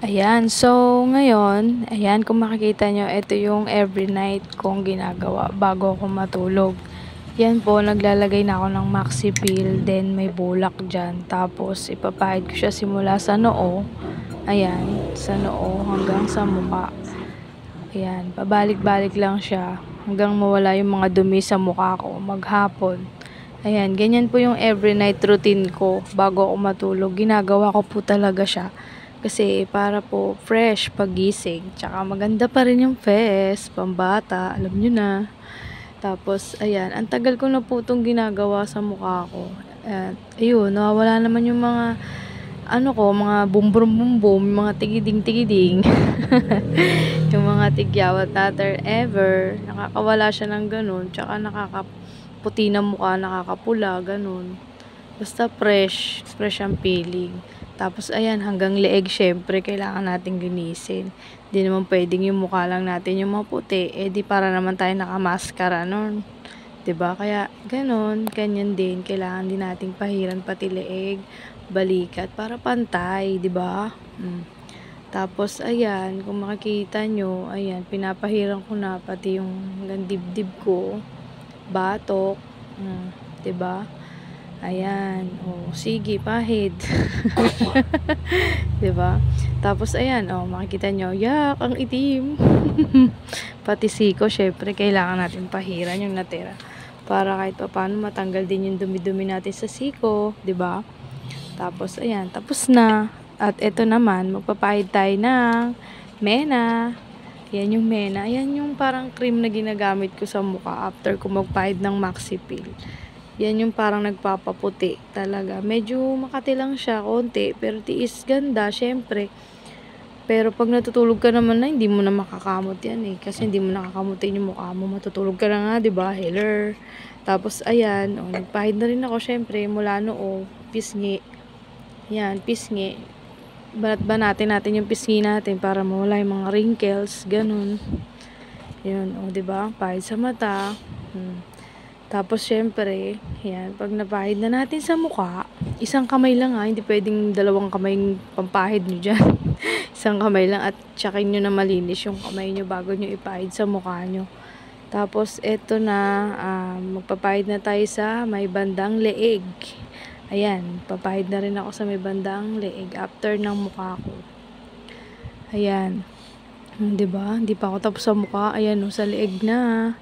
Ayan, so ngayon, ayan kung makikita nyo, ito yung every night kong ginagawa bago ako matulog. Yan po, naglalagay na ako ng maxi pill, then may bulak dyan. Tapos ipapahid ko siya simula sa noo, ayan, sa noo hanggang sa mukha. Ayan, pabalik-balik lang siya hanggang mawala yung mga dumi sa mukha ko maghapon. Ayan, ganyan po yung every night routine ko bago ako matulog. Ginagawa ko po talaga siya. Kasi para po fresh pagising. Tsaka maganda pa rin yung face, pambata, alam nyo na. Tapos, ayan, ang tagal ko na po itong ginagawa sa mukha ko. At, ayun, nawawala naman yung mga, mga bumbrum-bumbum, mga tigiding-tigiding. Yung mga tigyawat natter ever. Nakakawala siya ng ganun. Tsaka nakakaputi na mukha, nakakapula, ganun. Basta fresh ang feeling. Tapos ayan, hanggang leeg syempre kailangan nating linisin. Hindi naman pwedeng yung mukha lang natin yung maputi, di para naman tayo nakamaskara nun. 'Di ba? Kaya ganun, ganyan din kailangan din nating pahiran pati leeg, balikat para pantay, 'di ba? Tapos ayan, kung makikita nyo, ayan, pinapahiran ko na pati yung hanggang dibdib ko, batok, 'di ba? Ayan, sige, pahid. 'Di ba? Tapos ayan, makikita nyo, yak, ang itim. Pati siko, syempre, kailangan natin pahiran yung natira. Para kahit paano matanggal din yung dumi-dumi natin sa siko, 'di ba? Tapos ayan, tapos na. At ito naman, magpapahid tayo ng Mena. Yan yung Mena. Yan yung parang cream na ginagamit ko sa mukha after ko magpahid ng Maxi Pill. Yan yung parang nagpapaputi talaga. Medyo makati lang siya, konti, pero tiis ganda, syempre. Pero pag natutulog ka naman na, hindi mo na makakamot yan eh. Kasi hindi mo nakakamutin yung mukha mo. Matutulog ka na nga, diba? Healer. Tapos, ayan, nagpahid na rin ako, syempre, mula noo, pisngi. Yan, pisngi. Banat-banatin natin yung pisngi natin para mawala yung mga wrinkles, ganun. Yun, diba? Pahid sa mata. Tapos, syempre, yan, pag napahid na natin sa mukha, isang kamay lang hindi pwedeng dalawang kamay pampahid nyo dyan. Isang kamay lang at tsakin nyo na malinis yung kamay nyo bago nyo ipahid sa mukha nyo. Tapos, eto na, magpapahid na tayo sa may bandang leeg. Ayan, papahid na rin ako sa may bandang leeg after ng mukha ko. Ayan. Diba? Hindi pa ako tapos sa mukha. Ayan, sa leeg na.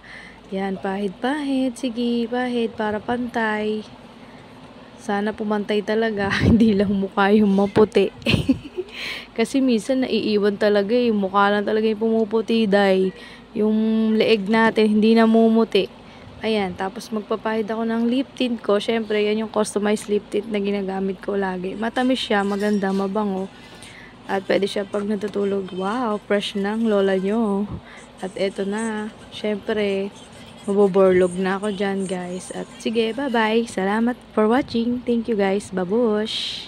Yan, pahid-pahid. Sige, pahid para pantay. Sana pumantay talaga. Hindi lang mukha yung maputi. Kasi minsan naiiwan talaga yung mukha lang talaga yung pumuputi, day. Yung leeg natin, hindi namumuti. Ayan, tapos magpapahid ako ng lip tint ko. Syempre, yan yung customized lip tint na ginagamit ko lagi. Matamis siya, maganda, mabango. At pwede siya pag natutulog. Wow, fresh ng lola nyo. At eto na, syempre, maboborlog na ako dyan, guys. At sige, bye-bye. Salamat for watching. Thank you, guys. Babush!